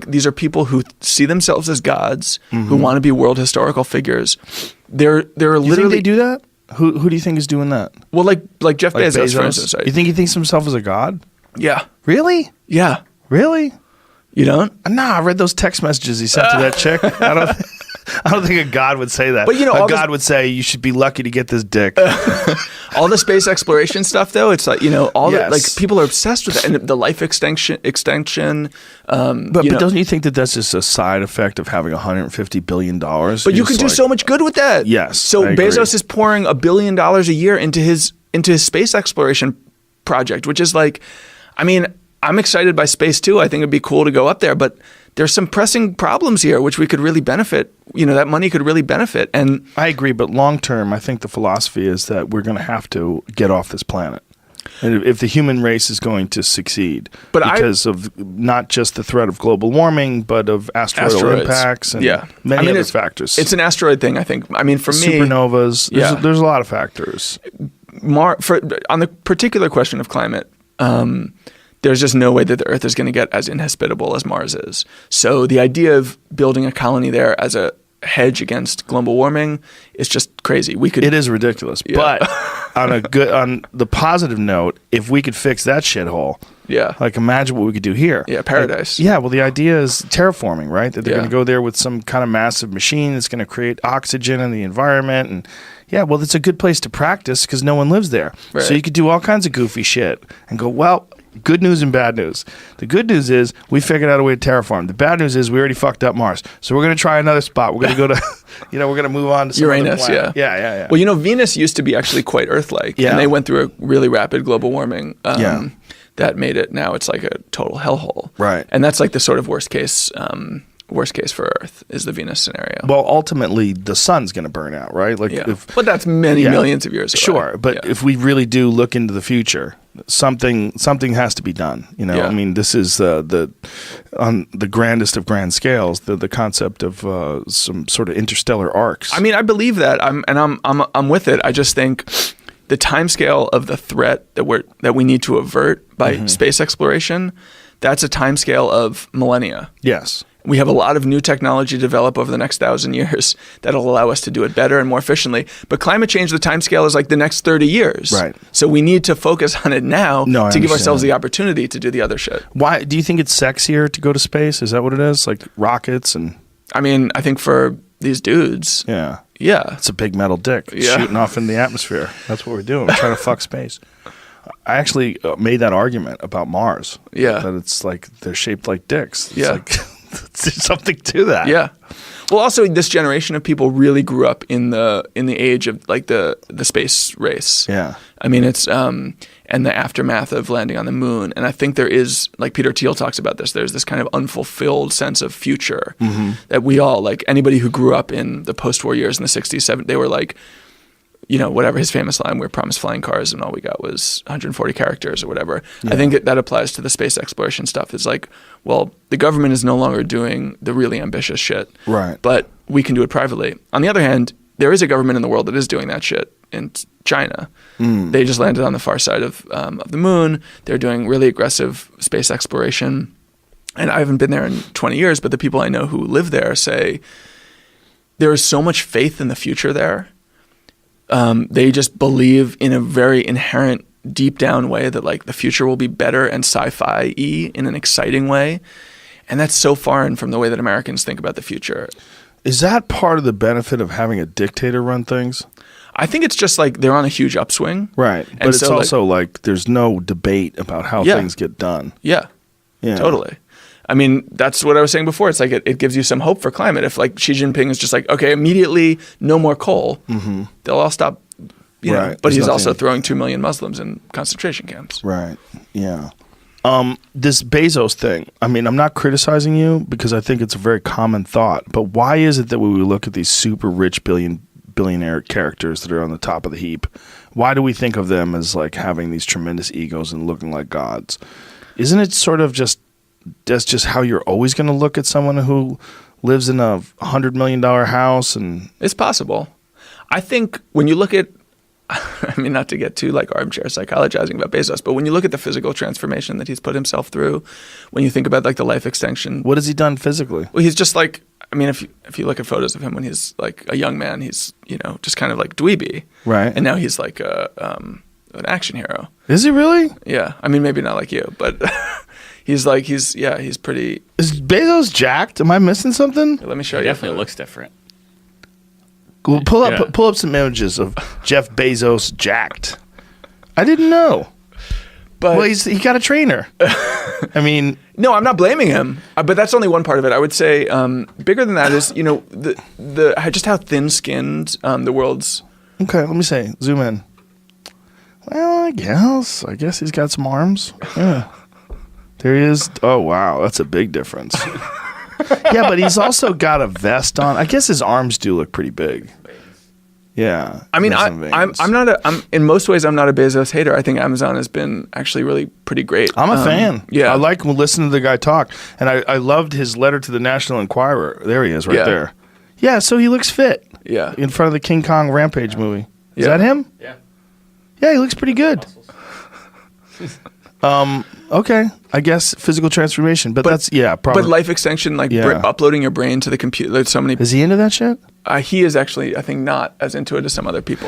these are people who see themselves as gods, who want to be world historical figures. They're literally. You think they do that? Who do you think is doing that? Well, like Jeff Bezos, for instance. Right? You think he thinks himself as a god? Yeah. Really? Yeah. Really? You don't? Nah, I read those text messages he sent to that chick. I don't think a god would say that. But a god would say you should be lucky to get this dick. All the space exploration stuff, though, it's like the people are obsessed with it, and the life extension. But don't you think that that's just a side effect of having $150 billion? But you can do so much good with that. Yes. So Bezos is pouring $1 billion a year into his space exploration project, which is like, I mean, I'm excited by space too. I think it'd be cool to go up there, but there's some pressing problems here which we could really benefit. That money could really benefit. And I agree, but long term, I think the philosophy is that we're going to have to get off this planet. And if the human race is going to succeed, because of not just the threat of global warming, but of asteroids. Impacts and many other factors. It's an asteroid thing, I think. I mean, for me, supernovas. There's a lot of factors. On the particular question of climate, there's just no way that the Earth is going to get as inhospitable as Mars is. So the idea of building a colony there as a hedge against global warming is just crazy. It is ridiculous. Yeah. But on the positive note, if we could fix that shithole, like imagine what we could do here. Yeah, paradise. Well, the idea is terraforming, right? That they're going to go there with some kind of massive machine that's going to create oxygen in the environment, and it's a good place to practice because no one lives there. Right. So you could do all kinds of goofy shit and go, well, good news and bad news. The good news is we figured out a way to terraform. The bad news is we already fucked up Mars. So we're going to try another spot. We're going to go to, we're going to move on to some Uranus. Other planet. Yeah. Well, Venus used to be actually quite Earth-like. Yeah. And they went through a really rapid global warming that made it, now it's like a total hellhole. Right. And that's like the sort of worst case for Earth is the Venus scenario. Well, ultimately, the sun's going to burn out, right? But that's many millions of years away. Sure, but if we really do look into the future, something has to be done. I mean, this is on the grandest of grand scales, the concept of some sort of interstellar arcs. I mean, I believe that. I'm with it. I just think the timescale of the threat that we need to avert by space exploration, that's a timescale of millennia. Yes. We have a lot of new technology to develop over the next 1,000 years that'll allow us to do it better and more efficiently. But climate change, the timescale is like the next 30 years. Right. So we need to focus on it now to give ourselves the opportunity to do the other shit. Why do you think it's sexier to go to space? Is that what it is? Like rockets and? I mean, I think for these dudes. Yeah. Yeah. It's a big metal dick shooting off in the atmosphere. That's what we're doing. We're trying to fuck space. I actually made that argument about Mars. Yeah. That it's like they're shaped like dicks. It's yeah. There's something to that. Yeah. Well, also this generation of people really grew up in the age of like the space race. Yeah. I mean, it's and the aftermath of landing on the moon. And I think there is, like Peter Thiel talks about this, there's this kind of unfulfilled sense of future that we all, like anybody who grew up in the post-war years in the 60s, 70s, they were like, you know, whatever his famous line, we were promised flying cars and all we got was 140 characters or whatever. Yeah. I think that applies to the space exploration stuff. It's like, well, the government is no longer doing the really ambitious shit. Right. But we can do it privately. On the other hand, there is a government in the world that is doing that shit in China. They just landed on the far side of the moon. They're doing really aggressive space exploration. And I haven't been there in 20 years, but the people I know who live there say there is so much faith in the future there. They just believe in a very inherent, deep down way that like the future will be better and sci-fi-y in an exciting way. And that's so foreign from the way that Americans think about the future. Is that part of the benefit of having a dictator run things? I think it's just like they're on a huge upswing. Right. But it's so also like there's no debate about how things get done. Yeah. Totally. I mean, that's what I was saying before. It's like it gives you some hope for climate. If like Xi Jinping is just like, okay, immediately no more coal, they'll all stop. You know, but he's also throwing 2 million Muslims in concentration camps. Right. Yeah. This Bezos thing, I mean, I'm not criticizing you because I think it's a very common thought. But why is it that when we look at these super rich billionaire characters that are on the top of the heap, why do we think of them as like having these tremendous egos and looking like gods? Isn't it sort of just that's just how you're always going to look at someone who lives in a $100 million house? And it's possible. I think when you look at I mean, not to get too like armchair psychologizing about Bezos, but when you look at the physical transformation that he's put himself through, when you think about like the life extension, What has he done physically? well, he's just like, I mean, if you look at photos of him when he's like a young man, he's, you know, just kind of like dweeby. Right. And now he's like an action hero. Is he really? Yeah. I mean, maybe not like you, but he's pretty. Is Bezos jacked? Am I missing something? Let me show It you. definitely looks different. Well, Yeah. pull up some images of Jeff Bezos jacked. I didn't know. But Well, he got a trainer. I mean, no, I'm not blaming him, but that's only one part of it. I would say bigger than that is, you know, the just how thin-skinned the world's. okay, let me say, zoom in. Well, I guess he's got some arms. Yeah. There he is. Oh, wow, that's a big difference. Yeah, but he's also got a vest on. I guess his arms do look pretty big. Yeah. I mean, there's some veins. I'm in most ways I'm not a Bezos hater. I think Amazon has been actually really pretty great. I'm a fan. Yeah, I like listening to the guy talk. And I loved his letter to the National Enquirer. There he is, right Yeah. there. Yeah, so he looks fit. Yeah. In front of the King Kong Rampage movie. Is Yeah. that him? Yeah. Yeah, he looks pretty good. Okay. I guess physical transformation. But that's, yeah, probably. But life extension, like Yeah. uploading your brain to the computer. There's so many. Is he into that shit? He is actually, I think, not as into it as some other people.